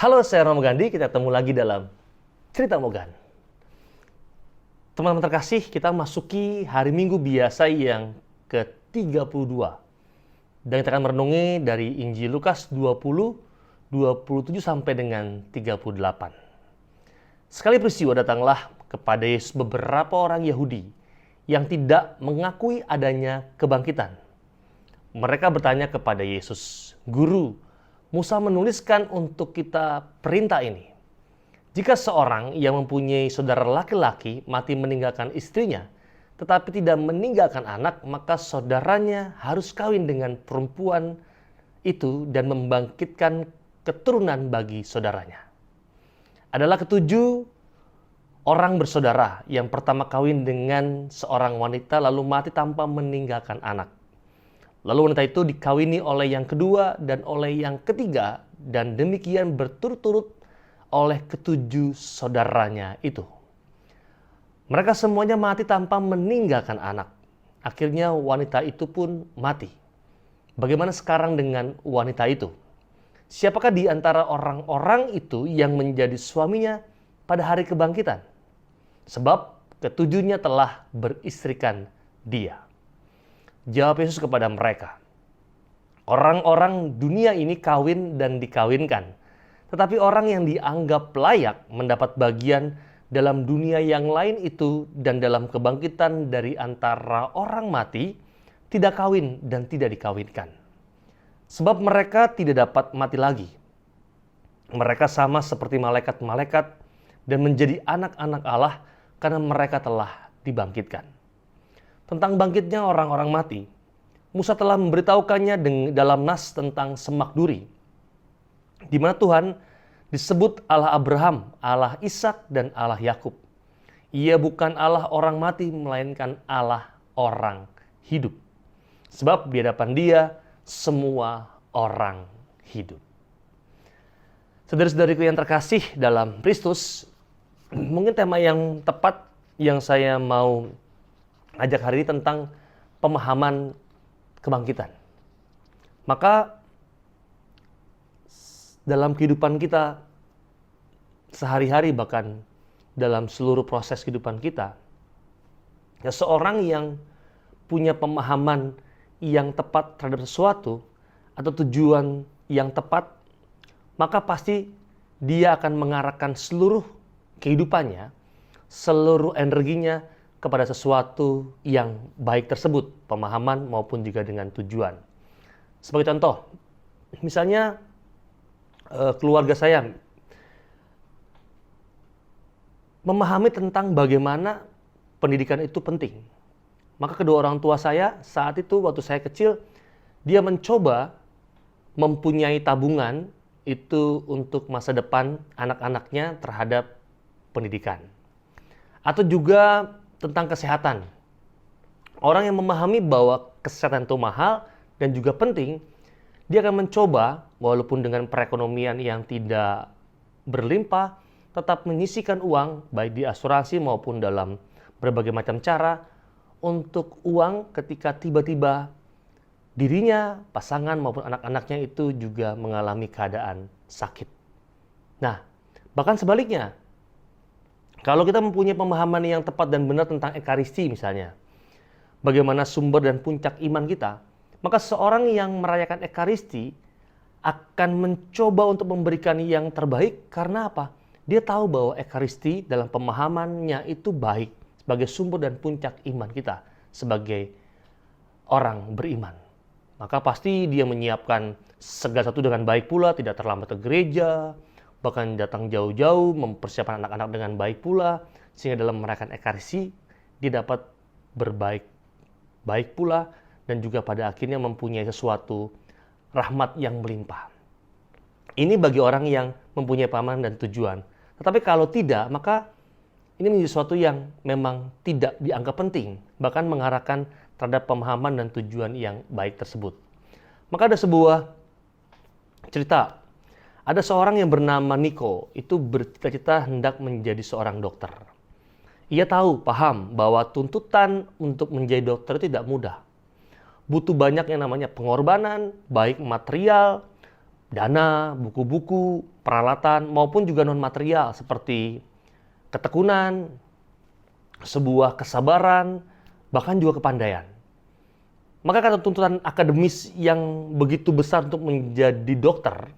Halo, saya Romo Gandhi. Kita ketemu lagi dalam Cerita Mogan. Teman-teman terkasih, kita masuki hari Minggu biasa yang ke-32. Dan kita akan merenungi dari Injil Lukas 20, 27 sampai dengan 38. Sekali peristiwa datanglah kepada Yesus beberapa orang Yahudi yang tidak mengakui adanya kebangkitan. Mereka bertanya kepada Yesus, "Guru, Musa menuliskan untuk kita perintah ini. Jika seorang yang mempunyai saudara laki-laki mati meninggalkan istrinya, tetapi tidak meninggalkan anak, maka saudaranya harus kawin dengan perempuan itu dan membangkitkan keturunan bagi saudaranya." Adalah ketujuh orang bersaudara yang pertama kawin dengan seorang wanita lalu mati tanpa meninggalkan anak. Lalu wanita itu dikawini oleh yang kedua dan oleh yang ketiga, dan demikian berturut-turut oleh ketujuh saudaranya itu. Mereka semuanya mati tanpa meninggalkan anak. Akhirnya wanita itu pun mati. Bagaimana sekarang dengan wanita itu? Siapakah di antara orang-orang itu yang menjadi suaminya pada hari kebangkitan? Sebab ketujuhnya telah beristrikan dia. Jawab Yesus kepada mereka, "Orang-orang dunia ini kawin dan dikawinkan, tetapi orang yang dianggap layak mendapat bagian dalam dunia yang lain itu dan dalam kebangkitan dari antara orang mati, tidak kawin dan tidak dikawinkan. Sebab mereka tidak dapat mati lagi. Mereka sama seperti malaikat-malaikat dan menjadi anak-anak Allah karena mereka telah dibangkitkan." Tentang bangkitnya orang-orang mati, Musa telah memberitahukannya dalam nas tentang semak duri, di mana Tuhan disebut Allah Abraham, Allah Ishak, dan Allah Yakub. Ia bukan Allah orang mati, melainkan Allah orang hidup. Sebab di hadapan Dia semua orang hidup. Saudara-saudariku yang terkasih dalam Kristus, mungkin tema yang tepat yang saya mau ajak hari ini tentang pemahaman kebangkitan. Maka dalam kehidupan kita sehari-hari, bahkan dalam seluruh proses kehidupan kita, seseorang yang punya pemahaman yang tepat terhadap sesuatu atau tujuan yang tepat, maka pasti dia akan mengarahkan seluruh kehidupannya, seluruh energinya kepada sesuatu yang baik tersebut, pemahaman maupun juga dengan tujuan. Sebagai contoh, misalnya keluarga saya memahami tentang bagaimana pendidikan itu penting. Maka kedua orang tua saya saat itu waktu saya kecil, dia mencoba mempunyai tabungan itu untuk masa depan anak-anaknya terhadap pendidikan. Atau juga tentang kesehatan. Orang yang memahami bahwa kesehatan itu mahal dan juga penting, dia akan mencoba, walaupun dengan perekonomian yang tidak berlimpah, tetap menyisihkan uang, baik di asuransi maupun dalam berbagai macam cara, untuk uang ketika tiba-tiba dirinya, pasangan maupun anak-anaknya itu juga mengalami keadaan sakit. Nah, bahkan sebaliknya, kalau kita mempunyai pemahaman yang tepat dan benar tentang Ekaristi misalnya, bagaimana sumber dan puncak iman kita, maka seorang yang merayakan Ekaristi akan mencoba untuk memberikan yang terbaik. Karena apa? Dia tahu bahwa Ekaristi dalam pemahamannya itu baik sebagai sumber dan puncak iman kita sebagai orang beriman. Maka pasti dia menyiapkan segala sesuatu dengan baik pula, tidak terlambat ke gereja, bahkan datang jauh-jauh, mempersiapkan anak-anak dengan baik pula, sehingga dalam merayakan Ekaristi, dia dapat baik pula, dan juga pada akhirnya mempunyai sesuatu rahmat yang melimpah. Ini bagi orang yang mempunyai pemahaman dan tujuan. Tetapi kalau tidak, maka ini menjadi sesuatu yang memang tidak dianggap penting, bahkan mengarahkan terhadap pemahaman dan tujuan yang baik tersebut. Maka ada sebuah cerita. Ada seorang yang bernama Niko, itu bercita-cita hendak menjadi seorang dokter. Ia paham bahwa tuntutan untuk menjadi dokter tidak mudah. Butuh banyak yang namanya pengorbanan, baik material, dana, buku-buku, peralatan, maupun juga non-material seperti ketekunan, sebuah kesabaran, bahkan juga kepandaian. Maka karena tuntutan akademis yang begitu besar untuk menjadi dokter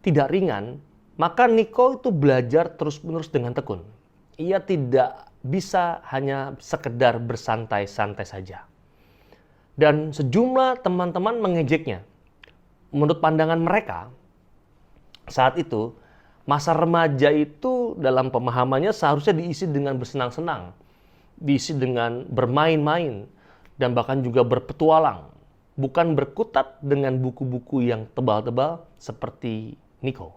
tidak ringan, maka Niko itu belajar terus-menerus dengan tekun. Ia tidak bisa hanya sekedar bersantai-santai saja. Dan sejumlah teman-teman mengejeknya. Menurut pandangan mereka, saat itu, masa remaja itu dalam pemahamannya seharusnya diisi dengan bersenang-senang, diisi dengan bermain-main, dan bahkan juga berpetualang, bukan berkutat dengan buku-buku yang tebal-tebal seperti Niko.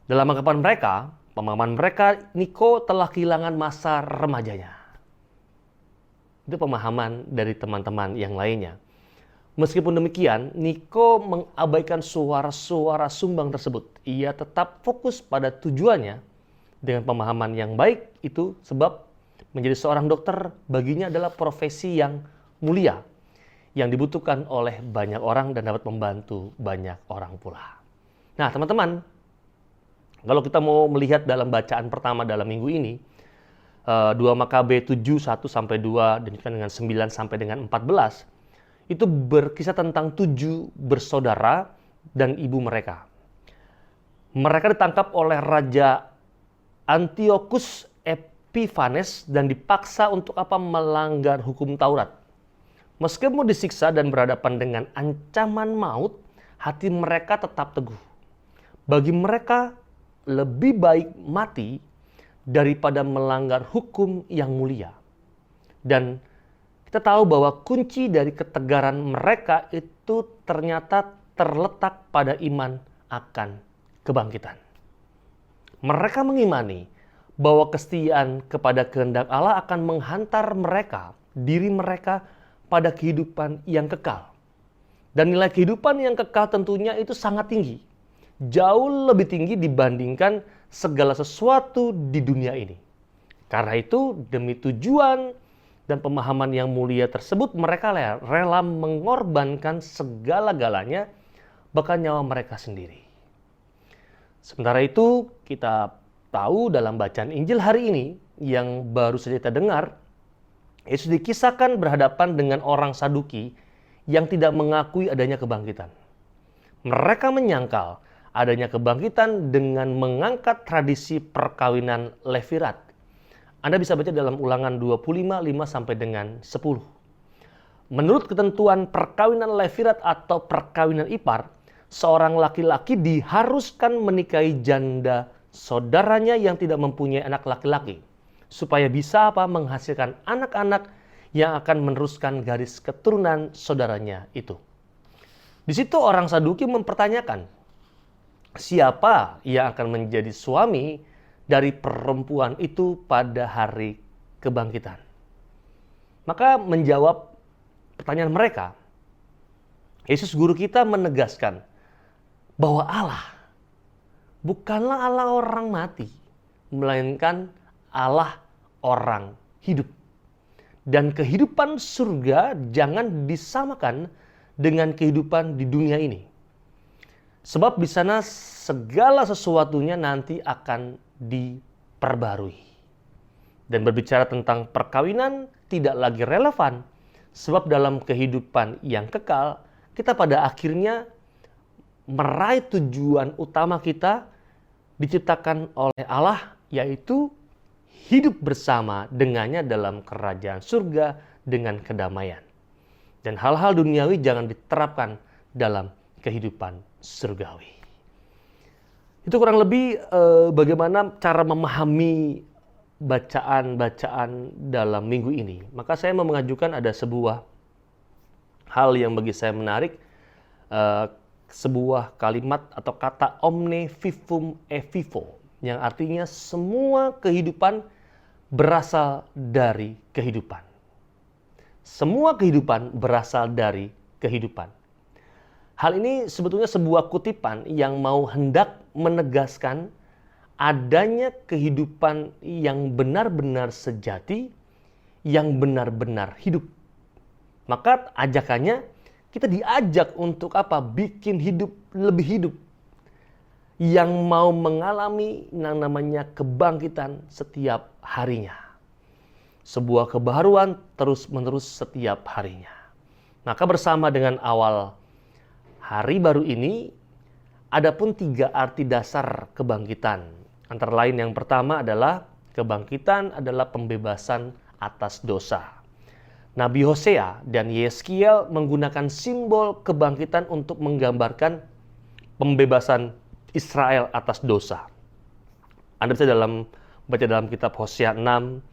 Dalam anggapan mereka, pemahaman mereka, Niko telah kehilangan masa remajanya. Itu pemahaman dari teman-teman yang lainnya. Meskipun demikian, Niko mengabaikan suara-suara sumbang tersebut. Ia tetap fokus pada tujuannya dengan pemahaman yang baik itu, sebab menjadi seorang dokter baginya adalah profesi yang mulia, yang dibutuhkan oleh banyak orang dan dapat membantu banyak orang pula. Nah, teman-teman, kalau kita mau melihat dalam bacaan pertama dalam minggu ini, 2 Makabe 7, 1-2, dan dengan 9 sampai dengan 14, itu berkisah tentang 7 bersaudara dan ibu mereka. Mereka ditangkap oleh Raja Antiochus Epiphanes dan dipaksa untuk melanggar hukum Taurat. Meskipun disiksa dan berhadapan dengan ancaman maut, hati mereka tetap teguh. Bagi mereka, lebih baik mati daripada melanggar hukum yang mulia. Dan kita tahu bahwa kunci dari ketegaran mereka itu ternyata terletak pada iman akan kebangkitan. Mereka mengimani bahwa kesetiaan kepada kehendak Allah akan menghantar mereka, diri mereka, pada kehidupan yang kekal. Dan nilai kehidupan yang kekal tentunya itu sangat tinggi. Jauh lebih tinggi dibandingkan segala sesuatu di dunia ini. Karena itu, demi tujuan dan pemahaman yang mulia tersebut, mereka rela mengorbankan segala-galanya, bahkan nyawa mereka sendiri. Sementara itu, kita tahu dalam bacaan Injil hari ini yang baru saja kita dengar, Yesus dikisahkan berhadapan dengan orang Saduki yang tidak mengakui adanya kebangkitan. Mereka menyangkal adanya kebangkitan dengan mengangkat tradisi perkawinan Levirat. Anda bisa baca dalam Ulangan 25, 5 sampai dengan 10. Menurut ketentuan perkawinan Levirat atau perkawinan ipar, seorang laki-laki diharuskan menikahi janda saudaranya yang tidak mempunyai anak laki-laki, supaya bisa menghasilkan anak-anak yang akan meneruskan garis keturunan saudaranya itu. Di situ orang Saduki mempertanyakan, siapa yang akan menjadi suami dari perempuan itu pada hari kebangkitan? Maka menjawab pertanyaan mereka, Yesus guru kita menegaskan bahwa Allah bukanlah Allah orang mati, melainkan Allah orang hidup. Dan kehidupan surga jangan disamakan dengan kehidupan di dunia ini. Sebab di sana segala sesuatunya nanti akan diperbarui. Dan berbicara tentang perkawinan tidak lagi relevan. Sebab dalam kehidupan yang kekal, kita pada akhirnya meraih tujuan utama kita diciptakan oleh Allah, yaitu hidup bersama dengannya dalam kerajaan surga dengan kedamaian. Dan hal-hal duniawi jangan diterapkan dalam kehidupan surgawi. Itu kurang lebih bagaimana cara memahami bacaan-bacaan dalam minggu ini. Maka saya mau mengajukan ada sebuah hal yang bagi saya menarik, sebuah kalimat atau kata omne vivum e vivo, yang artinya semua kehidupan berasal dari kehidupan. Semua kehidupan berasal dari kehidupan. Hal ini sebetulnya sebuah kutipan yang mau hendak menegaskan adanya kehidupan yang benar-benar sejati, yang benar-benar hidup. Maka ajakannya kita diajak untuk apa? Bikin hidup lebih hidup. Yang mau mengalami yang namanya kebangkitan setiap harinya. Sebuah kebaruan terus-menerus setiap harinya. Maka bersama dengan awal hari baru ini, ada pun 3 arti dasar kebangkitan. Antara lain yang pertama adalah kebangkitan adalah pembebasan atas dosa. Nabi Hosea dan Yeskiel menggunakan simbol kebangkitan untuk menggambarkan pembebasan Israel atas dosa. Anda bisa baca dalam kitab Hosea 6,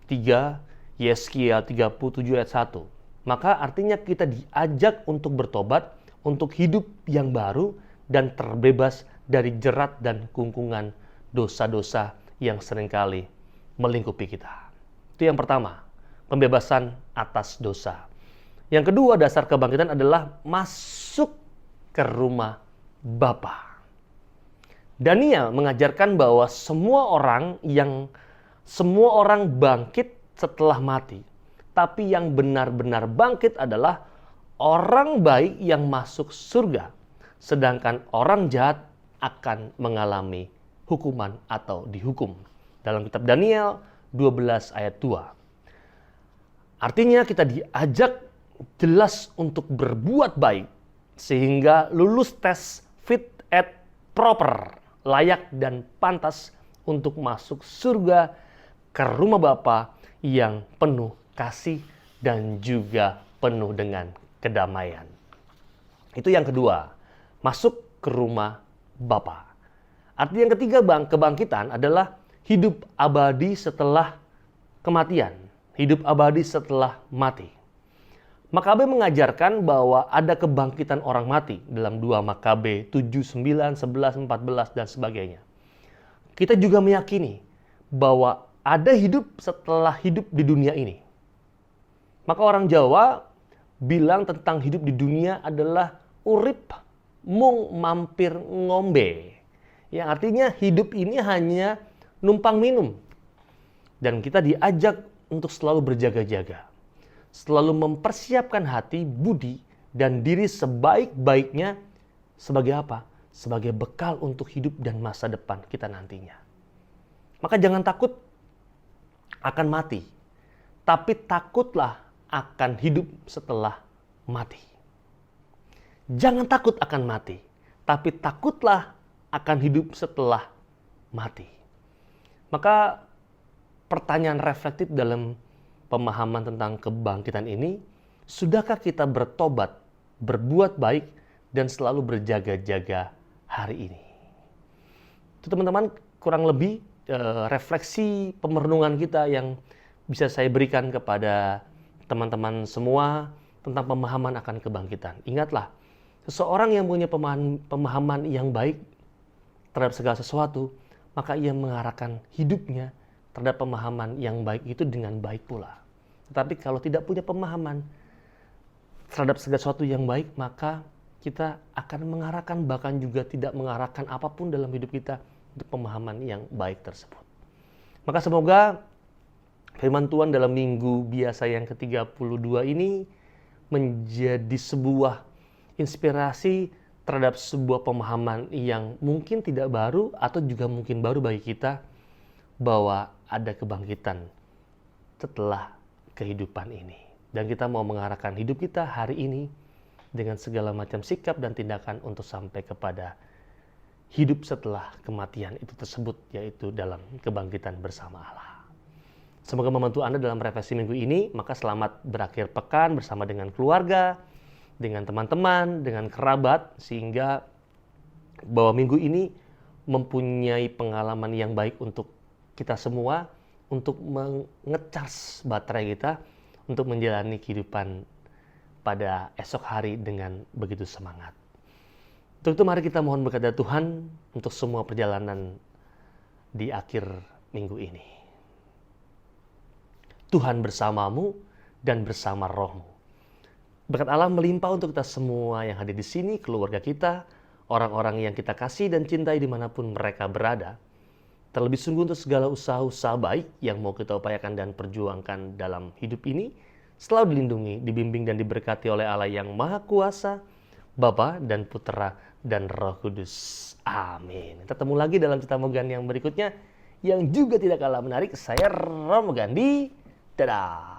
3, Yeskiel 37 ayat 1. Maka artinya kita diajak untuk bertobat, untuk hidup yang baru, dan terbebas dari jerat dan kungkungan dosa-dosa yang seringkali melingkupi kita. Itu yang pertama, pembebasan atas dosa. Yang kedua, dasar kebangkitan adalah masuk ke rumah Bapa. Daniel mengajarkan bahwa semua orang bangkit setelah mati. Tapi yang benar-benar bangkit adalah orang baik yang masuk surga. Sedangkan orang jahat akan mengalami hukuman atau dihukum. Dalam kitab Daniel 12 ayat 2. Artinya kita diajak jelas untuk berbuat baik. Sehingga lulus tes fit and proper. Layak dan pantas untuk masuk surga ke rumah Bapa yang penuh kasih dan juga penuh dengan kedamaian. Itu yang kedua, masuk ke rumah Bapa. Arti yang ketiga, kebangkitan adalah hidup abadi setelah kematian, hidup abadi setelah mati. Makabe mengajarkan bahwa ada kebangkitan orang mati dalam 2 Makabe 7, 9, 11, 14, dan sebagainya. Kita juga meyakini bahwa ada hidup setelah hidup di dunia ini. Maka orang Jawa bilang tentang hidup di dunia adalah urip mung mampir ngombe. Yang artinya hidup ini hanya numpang minum. Dan kita diajak untuk selalu berjaga-jaga. Selalu mempersiapkan hati, budi, dan diri sebaik-baiknya sebagai apa? Sebagai bekal untuk hidup dan masa depan kita nantinya. Maka jangan takut akan mati, tapi takutlah akan hidup setelah mati. Jangan takut akan mati, tapi takutlah akan hidup setelah mati. Maka pertanyaan reflektif dalam pemahaman tentang kebangkitan ini, sudahkah kita bertobat, berbuat baik, dan selalu berjaga-jaga hari ini? Itu teman-teman kurang lebih refleksi pemerenungan kita yang bisa saya berikan kepada teman-teman semua tentang pemahaman akan kebangkitan. Ingatlah, seseorang yang punya pemahaman yang baik terhadap segala sesuatu, maka ia mengarahkan hidupnya terhadap pemahaman yang baik itu dengan baik pula. Tetapi kalau tidak punya pemahaman terhadap segala sesuatu yang baik, maka kita akan mengarahkan, bahkan juga tidak mengarahkan apapun dalam hidup kita untuk pemahaman yang baik tersebut. Maka semoga firman Tuhan dalam minggu biasa yang ke-32 ini menjadi sebuah inspirasi terhadap sebuah pemahaman yang mungkin tidak baru atau juga mungkin baru bagi kita, bahwa ada kebangkitan setelah kehidupan ini. Dan kita mau mengarahkan hidup kita hari ini dengan segala macam sikap dan tindakan untuk sampai kepada hidup setelah kematian itu tersebut, yaitu dalam kebangkitan bersama Allah. Semoga membantu Anda dalam refleksi minggu ini. Maka selamat berakhir pekan bersama dengan keluarga, dengan teman-teman, dengan kerabat, sehingga bahwa minggu ini mempunyai pengalaman yang baik untuk kita semua, untuk mengecas baterai kita, untuk menjalani kehidupan pada esok hari dengan begitu semangat. Untuk itu mari kita mohon berkat dari Tuhan untuk semua perjalanan di akhir minggu ini. Tuhan bersamamu dan bersama rohmu. Berkat Allah melimpah untuk kita semua yang hadir di sini, keluarga kita, orang-orang yang kita kasih dan cintai dimanapun mereka berada. Terlebih sungguh untuk segala usaha-usaha baik yang mau kita upayakan dan perjuangkan dalam hidup ini, selalu dilindungi, dibimbing dan diberkati oleh Allah yang Maha Kuasa, Bapa dan Putera dan Roh Kudus. Amin. Ketemu lagi dalam cerita Mogandi yang berikutnya yang juga tidak kalah menarik. Saya Romo Gandhi. Dadah.